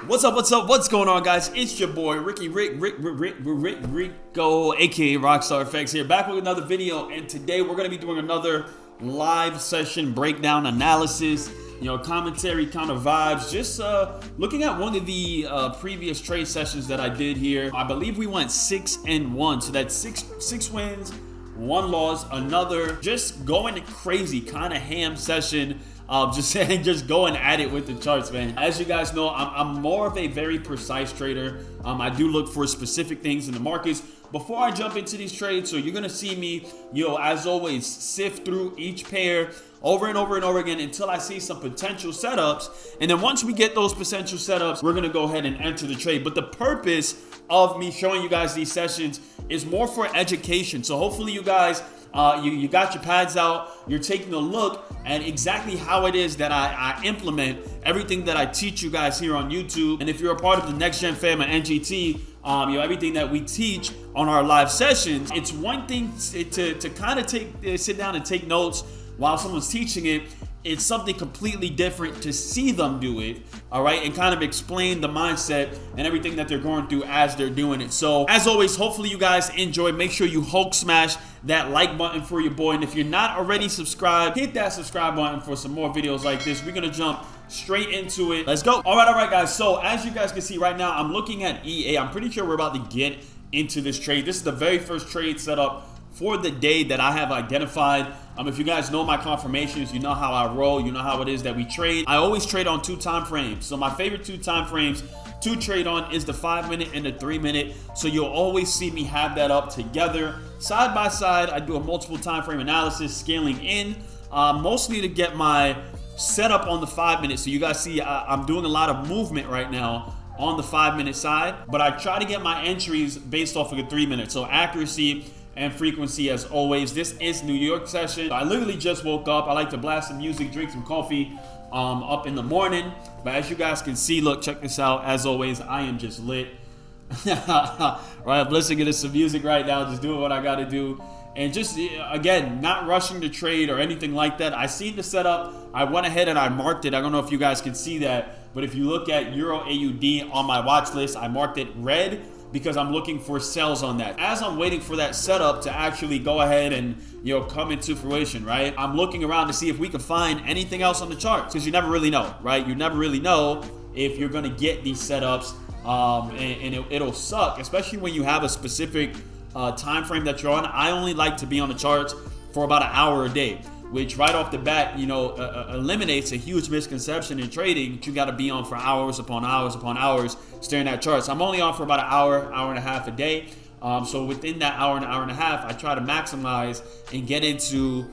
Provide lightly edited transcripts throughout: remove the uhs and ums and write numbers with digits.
What's going on, guys? It's your boy Rico, aka RockStarrFX here, back with another video. And today we're gonna be doing another live session breakdown analysis, commentary kind of vibes, just looking at one of the previous trade sessions that I did here. I believe we went 6-1, so that's six wins, 1 loss, another just going crazy kind of ham session. Just going at it with the charts, man. As you guys know, I'm more of a very precise trader. I do look for specific things in the markets before I jump into these trades. So you're gonna see me, as always, sift through each pair over and over and over again until I see some potential setups. And then once we get those potential setups, we're gonna go ahead and enter the trade. But the purpose of me showing you guys these sessions is more for education. So hopefully you guys, you got your pads out, you're taking a look at exactly how it is that I implement everything that I teach you guys here on YouTube. And if you're a part of the Next Gen fam at NGT, everything that we teach on our live sessions, it's one thing to kind of sit down and take notes while someone's teaching it. It's something completely different to see them do it, all right, and kind of explain the mindset and everything that they're going through as they're doing it. So as always, hopefully you guys enjoy. Make sure you Hulk smash that like button for your boy. And if you're not already subscribed, hit that subscribe button for some more videos like this. We're gonna jump straight into it. Let's go. All right, guys. So as you guys can see right now, I'm looking at EA. I'm pretty sure we're about to get into this trade. This is the very first trade setup for the day that I have identified. If you guys know my confirmations, you know how I roll, you know how it is that we trade. I always trade on 2 time frames. So my favorite 2 time frames to trade on is the 5-minute and the 3-minute. So you'll always see me have that up together side by side. I do a multiple time frame analysis, scaling in, mostly to get my setup on the 5-minute. So you guys see I'm doing a lot of movement right now on the 5-minute side, but I try to get my entries based off of the 3-minute. So accuracy and frequency as always. This is New York session. I literally just woke up. I like to blast some music, drink some coffee up in the morning. But as you guys can see, look, check this out. As always, I am just lit. Right, I'm listening to some music right now, just doing what I gotta do. And just, again, not rushing the trade or anything like that. I seen the setup. I went ahead and I marked it. I don't know if you guys can see that, but if you look at Euro AUD on my watch list, I marked it red, because I'm looking for sells on that. As I'm waiting for that setup to actually go ahead and come into fruition, right? I'm looking around to see if we can find anything else on the charts, because you never really know, right? You never really know if you're gonna get these setups, and it'll suck, especially when you have a specific time frame that you're on. I only like to be on the charts for about an hour a day, which right off the bat, eliminates a huge misconception in trading. You got to be on for hours upon hours upon hours staring at charts. I'm only on for about an hour and a half a day. So within that hour and a half, I try to maximize and get into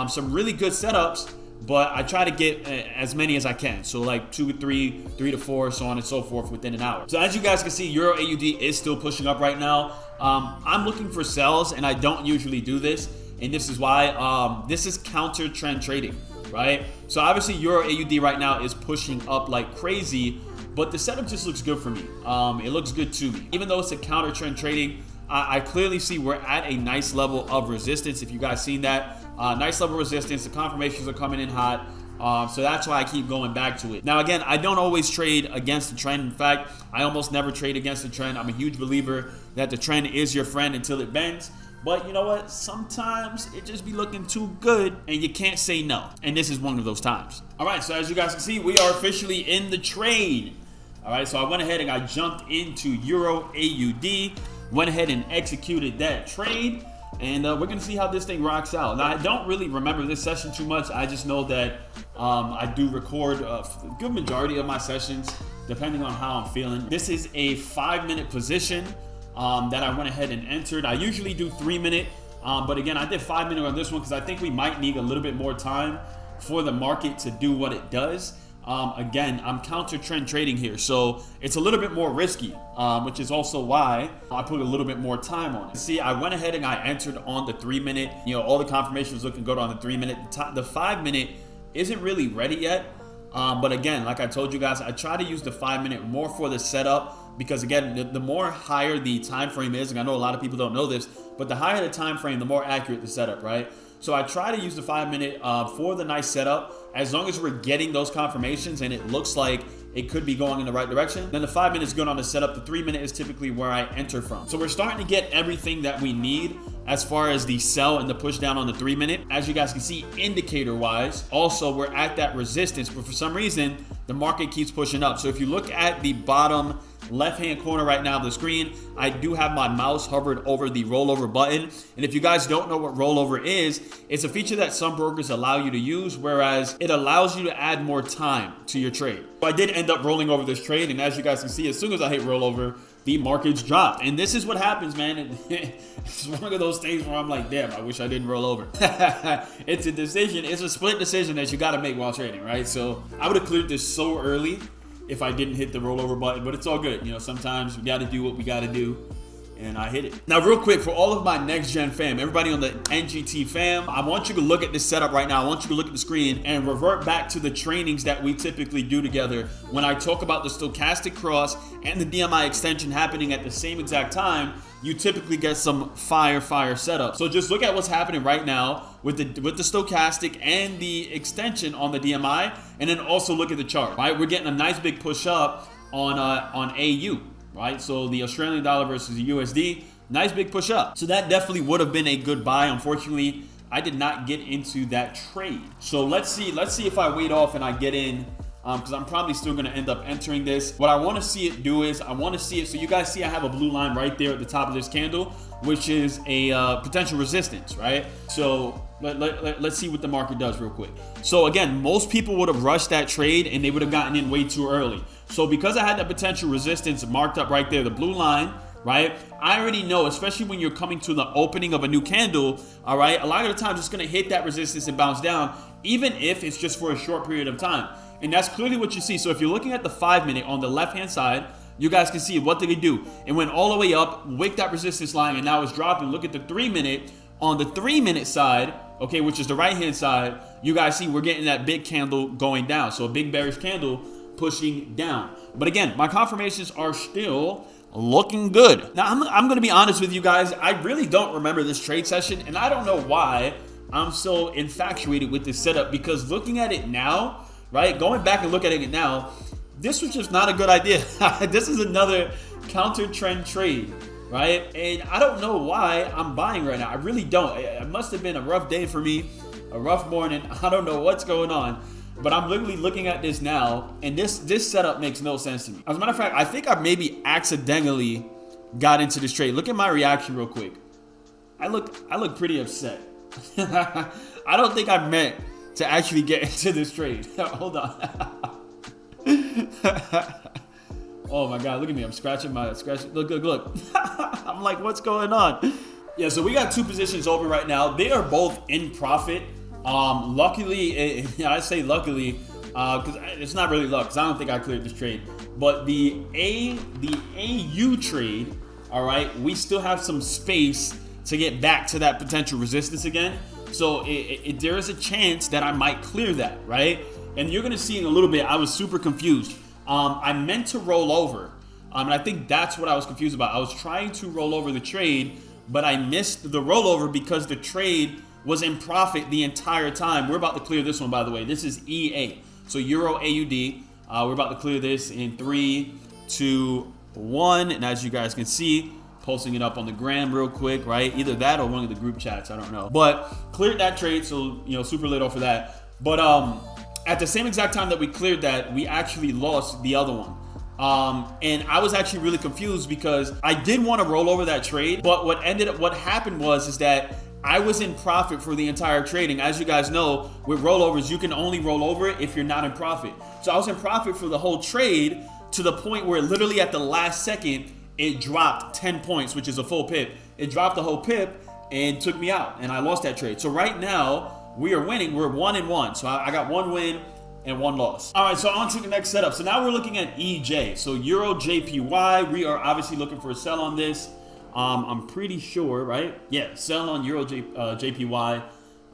some really good setups, but I try to get as many as I can. So like 2 to 3, 3 to 4, so on and so forth within an hour. So as you guys can see, Euro AUD is still pushing up right now. I'm looking for sells, and I don't usually do this. And this is why this is counter trend trading, right? So obviously Euro AUD right now is pushing up like crazy, but the setup just looks good for me. It looks good to me. Even though it's a counter trend trading, I clearly see we're at a nice level of resistance. If you guys seen that, nice level of resistance, the confirmations are coming in hot. So that's why I keep going back to it. Now, again, I don't always trade against the trend. In fact, I almost never trade against the trend. I'm a huge believer that the trend is your friend until it bends. But you know what? Sometimes it just be looking too good and you can't say no. And this is one of those times. All right, so as you guys can see, we are officially in the trade. All right, so I went ahead and I jumped into Euro AUD, went ahead and executed that trade. And we're going to see how this thing rocks out. Now, I don't really remember this session too much. I just know that I do record a good majority of my sessions, depending on how I'm feeling. This is a 5-minute position that I went ahead and entered. I usually do 3-minute, but again, I did 5-minute on this one because I think we might need a little bit more time for the market to do what it does. Again, I'm counter trend trading here, so it's a little bit more risky, which is also why I put a little bit more time on it. See, I went ahead and I entered on the 3-minute. All the confirmations looking good on the 3-minute. The 5-minute isn't really ready yet. But again, like I told you guys, I try to use the 5-minute more for the setup, because again, the more higher the time frame is, and I know a lot of people don't know this, but the higher the time frame, the more accurate the setup, right? So I try to use the 5-minute for the nice setup, as long as we're getting those confirmations and it looks like it could be going in the right direction. Then the 5 minutes good on the setup. The 3 minute is typically where I enter from. So we're starting to get everything that we need as far as the sell and the push down on the 3 minute. As you guys can see, indicator wise, also we're at that resistance, but for some reason, the market keeps pushing up. So if you look at the bottom left-hand corner right now of the screen, I do have my mouse hovered over the rollover button. And if you guys don't know what rollover is, it's a feature that some brokers allow you to use, whereas it allows you to add more time to your trade. So I did end up rolling over this trade, and as you guys can see, as soon as I hit rollover, the markets dropped. And this is what happens, man. It's one of those things where I'm like, damn, I wish I didn't roll over. It's a decision. It's a split decision that you got to make while trading, right? So I would have cleared this so early if I didn't hit the rollover button, but it's all good. You know, sometimes we got to do what we got to do, and I hit it. Now, real quick, for all of my next gen fam, everybody on the NGT fam, I want you to look at this setup right now. I want you to look at the screen and revert back to the trainings that we typically do together when I talk about the stochastic cross and the DMI extension happening at the same exact time. You typically get some fire setup. So just look at what's happening right now with the stochastic and the extension on the DMI, and then also look at the chart, right? We're getting a nice big push up on AU, right? So the Australian dollar versus the USD, nice big push up. So that definitely would have been a good buy. Unfortunately, I did not get into that trade. So let's see if I wait off and I get in, because I'm probably still going to end up entering this. What I want to see it do is I want to see it. So you guys see I have a blue line right there at the top of this candle, which is a potential resistance, right? So let's see what the market does real quick. So again, most people would have rushed that trade and they would have gotten in way too early. So because I had that potential resistance marked up right there, the blue line, right? I already know, especially when you're coming to the opening of a new candle, all right? A lot of the times it's going to hit that resistance and bounce down, even if it's just for a short period of time. And that's clearly what you see. So if you're looking at the 5 minute on the left-hand side, you guys can see what did it do? It went all the way up, wicked that resistance line, and now it's dropping. Look at the 3 minute. On the 3 minute side, okay, which is the right-hand side, you guys see we're getting that big candle going down. So a big bearish candle pushing down. But again, my confirmations are still looking good. Now, I'm going to be honest with you guys. I really don't remember this trade session, and I don't know why I'm so infatuated with this setup, because looking at it now, right, going back and look at it now, this was just not a good idea. This is another counter trend trade, right? And I don't know why I'm buying right now. I really don't. It must have been a rough day for me, a rough morning. I don't know what's going on, but I'm literally looking at this now, and this setup makes no sense to me. As a matter of fact, I think I maybe accidentally got into this trade. Look at my reaction real quick. I look pretty upset. I don't think I meant to actually get into this trade. Hold on. Oh my God, look at me. I'm scratching. Look. I'm like, what's going on? Yeah, so we got two positions open right now. They are both in profit. Luckily, I say luckily, because it's not really luck, because I don't think I cleared this trade. But the AU trade, all right, we still have some space to get back to that potential resistance again. So there is a chance that I might clear that, right? And you're going to see in a little bit, I was super confused. I meant to roll over, and I think that's what I was confused about. I was trying to roll over the trade, but I missed the rollover because the trade was in profit the entire time. We're about to clear this one, by the way. This is EA, so Euro AUD. We're about to clear this in 3, 2, 1, and as you guys can see, posting it up on the gram real quick, right? Either that or one of the group chats, I don't know. But cleared that trade, so super lit off for that. But at the same exact time that we cleared that, we actually lost the other one. And I was actually really confused because I did want to roll over that trade, but what happened was that I was in profit for the entire trading. As you guys know, with rollovers, you can only roll over it if you're not in profit. So I was in profit for the whole trade to the point where literally at the last second, it dropped 10 points, which is a full pip. It dropped the whole pip and took me out, and I lost that trade. So right now, we are winning. We're 1-1. So I got 1 win and 1 loss. All right, so on to the next setup. So now we're looking at EJ. So Euro JPY. We are obviously looking for a sell on this. I'm pretty sure, right? Yeah, sell on Euro JPY.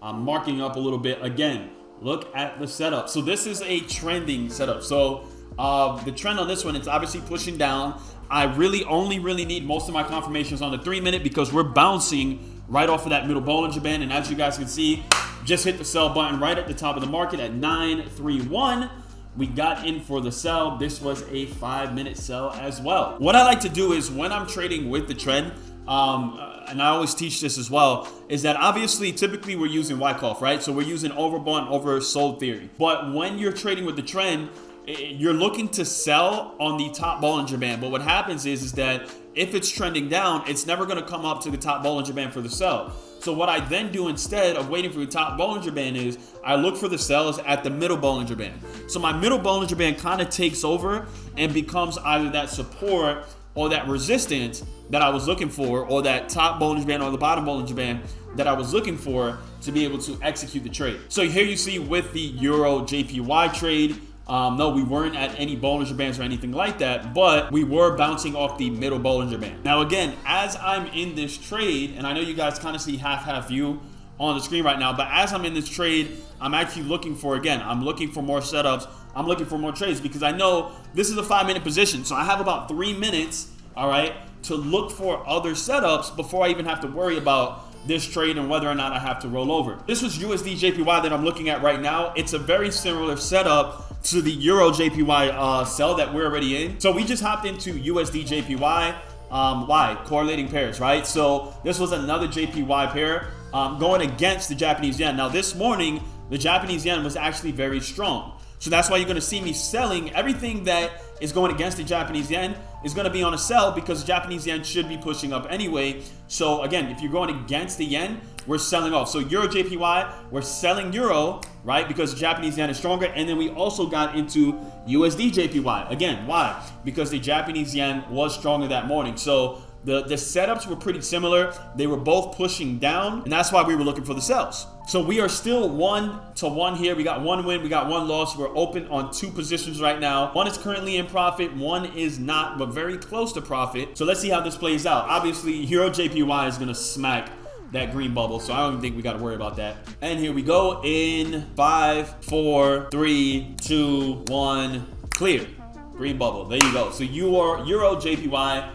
I'm marking up a little bit. Again, look at the setup. So this is a trending setup. So the trend on this one, it's obviously pushing down. I only need most of my confirmations on the 3 minute because we're bouncing right off of that middle Bollinger Band. And as you guys can see, just hit the sell button right at the top of the market at 931. we got in for the sell. This was a 5-minute sell as well. What I like to do is when I'm trading with the trend, and I always teach this as well, is that obviously typically we're using Wyckoff, right? So we're using overbought, oversold theory. But when you're trading with the trend, you're looking to sell on the top Bollinger Band. But what happens is that if it's trending down, it's never going to come up to the top Bollinger Band for the sell. So what I then do instead of waiting for the top Bollinger Band is I look for the sells at the middle Bollinger Band. So my middle Bollinger Band kind of takes over and becomes either that support or that resistance that I was looking for, or that top Bollinger Band or the bottom Bollinger Band that I was looking for to be able to execute the trade. So here you see with the Euro JPY trade, no, we weren't at any Bollinger Bands or anything like that, but we were bouncing off the middle Bollinger Band. Now again, as I'm in this trade, and I know you guys kind of see half view on the screen right now, but as I'm in this trade, I'm actually looking for, again, I'm looking for more setups, I'm looking for more trades, because I know this is a 5-minute position, so I have about 3 minutes, all right, to look for other setups before I even have to worry about this trade and whether or not I have to roll over. This was USD JPY that I'm looking at right now. It's a very similar setup to the Euro JPY sell that we're already in. So we just hopped into USD JPY. Why? Correlating pairs, right? So this was another JPY pair going against the Japanese yen. Now this morning, the Japanese yen was actually very strong. So that's why you're going to see me selling everything that is going against the Japanese yen is going to be on a sell, because the Japanese yen should be pushing up anyway. So again, if you're going against the yen, we're selling off. So Euro JPY, we're selling Euro, right? Because the Japanese yen is stronger. And then we also got into USD JPY. Again, why? Because the Japanese yen was stronger that morning. So the setups were pretty similar. They were both pushing down, and that's why we were looking for the sells. So we are still 1-1 here. We got 1 win, we got 1 loss. We're open on 2 positions right now. One is currently in profit, one is not, but very close to profit. So let's see how this plays out. Obviously, Euro JPY is gonna smack that green bubble, so I don't even think we got to worry about that. And here we go in 5, 4, 3, 2, 1, clear. Green bubble. There you go. So Euro JPY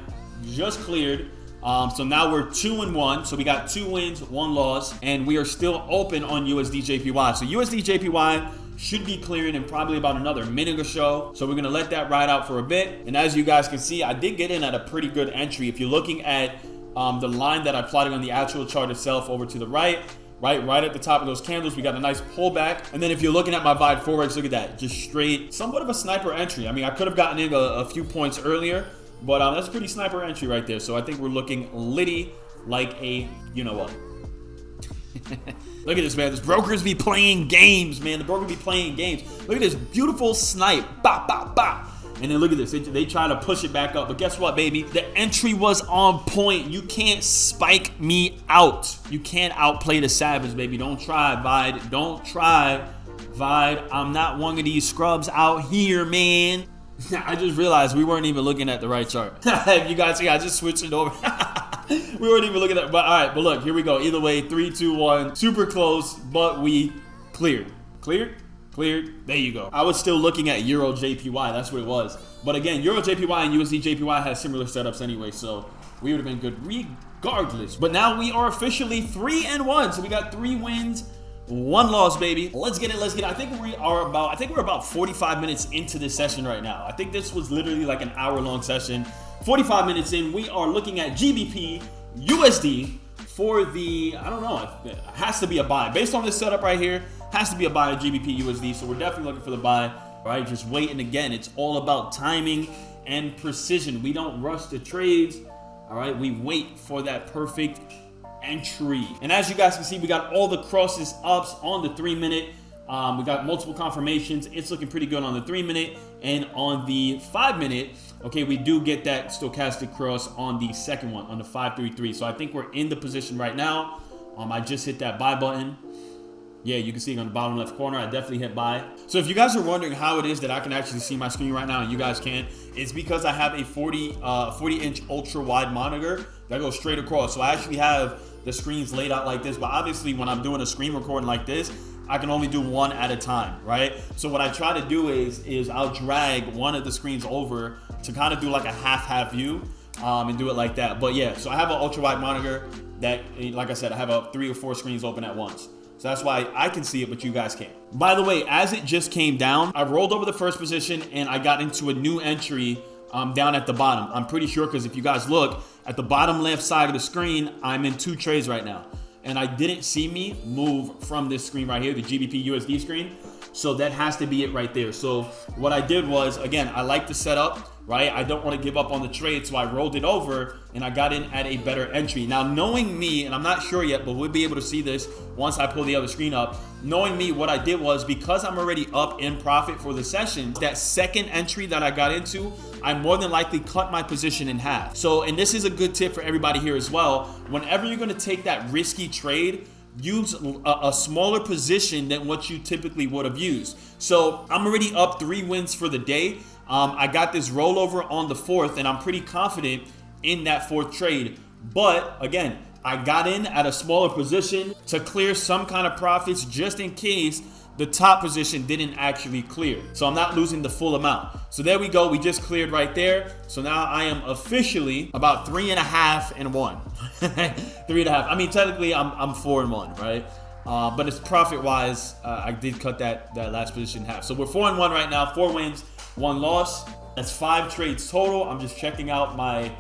just cleared. So now we're 2-1. So we got 2 wins, 1 loss, and we are still open on USD JPY. So USD JPY should be clearing in probably about another minute or so. So we're gonna let that ride out for a bit. And as you guys can see, I did get in at a pretty good entry. If you're looking at the line that I plotted on the actual chart itself over to the right at the top of those candles, we got a nice pullback. And then if you're looking at my Vibe Forex, look at that, just straight, somewhat of a sniper entry. I mean, I could have gotten in a few points earlier, but that's a pretty sniper entry right there. So I think we're looking litty like a, you know what. Look at this, man. This brokers be playing games, man. The broker be playing games. Look at this beautiful snipe. Bop, bop, bop. And then look at this. They try to push it back up. But guess what, baby? The entry was on point. You can't spike me out. You can't outplay the Savage, baby. Don't try, Vide. Don't try, Vide. I'm not one of these scrubs out here, man. I just realized we weren't even looking at the right chart. You guys see, I just switched it over. We weren't even looking at, but all right, but look, here we go. Either way, 3, 2, 1, super close, but we cleared. Cleared? Cleared. There you go. I was still looking at Euro JPY. That's what it was. But again, Euro JPY and USD JPY has similar setups anyway, so we would have been good regardless. But now we are officially 3-1. So we got 3 wins, 1 loss, baby. Let's get it. Let's get it. I think we're about 45 minutes into this session right now. I think this was literally like an hour-long session. 45 minutes in, we are looking at GBP USD for the, I don't know, it has to be a buy. Based on this setup right here, has to be a buy of GBP USD. So we're definitely looking for the buy. All right, just waiting again. It's all about timing and precision. We don't rush the trades. All right, we wait for that perfect entry. And as you guys can see, we got all the crosses ups on the 3-minute. We got multiple confirmations. It's looking pretty good on the 3-minute, and on the 5-minute, okay, we do get that stochastic cross on the second one, on the 533. So I think we're in the position right now. I just hit that buy button. Yeah, you can see it on the bottom left corner. I definitely hit buy. So if you guys are wondering how it is that I can actually see my screen right now, and you guys can, it's because I have a 40-inch ultra wide monitor that goes straight across. So I actually have the screens laid out like this, but obviously when I'm doing a screen recording like this, I can only do one at a time, right? So what I try to do is I'll drag one of the screens over to kind of do like a half view and do it like that. But yeah, so I have an ultra wide monitor that, like I said, I have 3 or 4 screens open at once. So that's why I can see it, but you guys can't. By the way, as it just came down, I rolled over the first position and I got into a new entry down at the bottom. I'm pretty sure, because if you guys look at the bottom left side of the screen, I'm in 2 trades right now. And I didn't see me move from this screen right here, the GBP USD screen. So that has to be it right there. So what I did was, again, I like the setup, right? I don't want to give up on the trade, so I rolled it over and I got in at a better entry. Now, knowing me, and I'm not sure yet, but we'll be able to see this once I pull the other screen up. Knowing me, what I did was, because I'm already up in profit for the session, that second entry that I got into, I more than likely cut my position in half. So, and this is a good tip for everybody here as well. Whenever you're going to take that risky trade, use a smaller position than what you typically would have used. So I'm already up 3 wins for the day. I got this rollover on the 4th, and I'm pretty confident in that 4th trade. But again, I got in at a smaller position to clear some kind of profits just in case the top position didn't actually clear. So I'm not losing the full amount. So there we go. We just cleared right there. So now I am officially about 3.5 and 1. 3.5. I mean, technically I'm 4 and 1, right? But it's profit wise. I did cut that last position in half. So we're 4 and 1 right now. 4 wins, 1 loss. That's 5 trades total. I'm just checking out my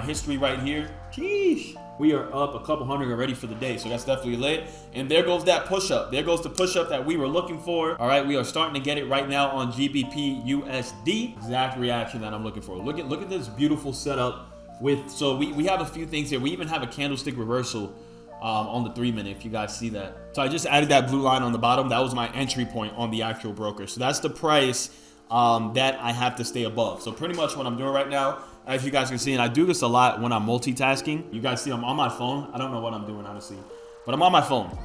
history right here. Sheesh. We are up a couple hundred already for the day, so that's definitely lit. And there goes that push-up. There goes the push-up that we were looking for. All right, we are starting to get it right now on GBP USD. Exact reaction that I'm looking for. Look at this beautiful setup with. So we have a few things here. We even have a candlestick reversal on the 3-minute, if you guys see that. So I just added that blue line on the bottom. That was my entry point on the actual broker. So that's the price that I have to stay above. So pretty much what I'm doing right now, as you guys can see, and I do this a lot when I'm multitasking. You guys see I'm on my phone. I don't know what I'm doing, honestly, but I'm on my phone.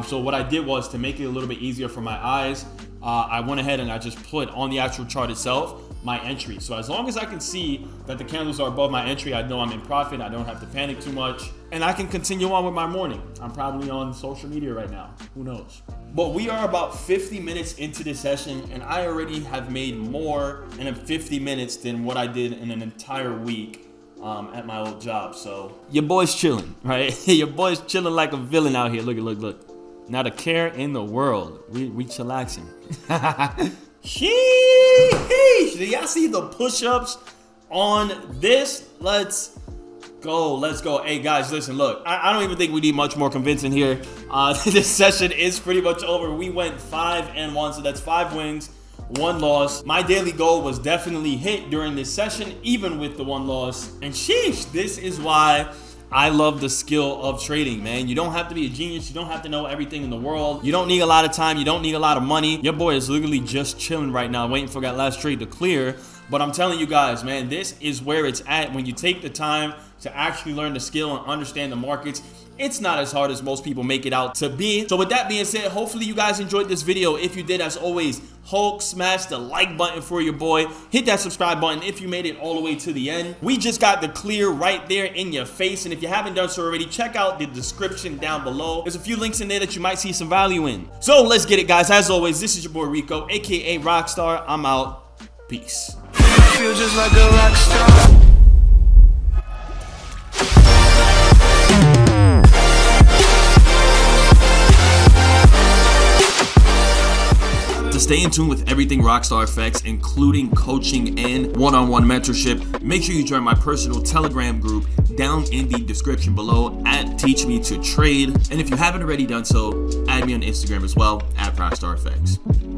So what I did was, to make it a little bit easier for my eyes, I went ahead and I just put on the actual chart itself my entry. So as long as I can see that the candles are above my entry, I know I'm in profit. I don't have to panic too much, and I can continue on with my morning. I'm probably on social media right now. Who knows? But we are about 50 minutes into this session, and I already have made more in 50 minutes than what I did in an entire week at my old job. So your boy's chilling, right? Your boy's chilling like a villain out here. Look. Not a care in the world. We chillaxing. Sheesh. Do y'all see the push-ups on this? Let's go. Hey guys, listen, look, I don't even think we need much more convincing here. This session is pretty much over. We went 5 and 1, so that's 5 wins, 1 loss. My daily goal was definitely hit during this session, even with the 1 loss. And sheesh, this is why I love the skill of trading, man. You don't have to be a genius. You don't have to know everything in the world. You don't need a lot of time. You don't need a lot of money. Your boy is literally just chilling right now, waiting for that last trade to clear. But I'm telling you guys, man, this is where it's at when you take the time to actually learn the skill and understand the markets. It's not as hard as most people make it out to be. So with that being said, hopefully you guys enjoyed this video. If you did, as always, Hulk, smash the like button for your boy. Hit that subscribe button if you made it all the way to the end. We just got the clear right there in your face. And if you haven't done so already, check out the description down below. There's a few links in there that you might see some value in. So let's get it, guys. As always, this is your boy Rico, aka Rockstar. I'm out. Peace. Feel just like a rock star. To stay in tune with everything RockStarrFX, including coaching and one-on-one mentorship, make sure you join my personal Telegram group down in the description below at Teach Me to Trade. And if you haven't already done so, add me on Instagram as well at RockStarrFX.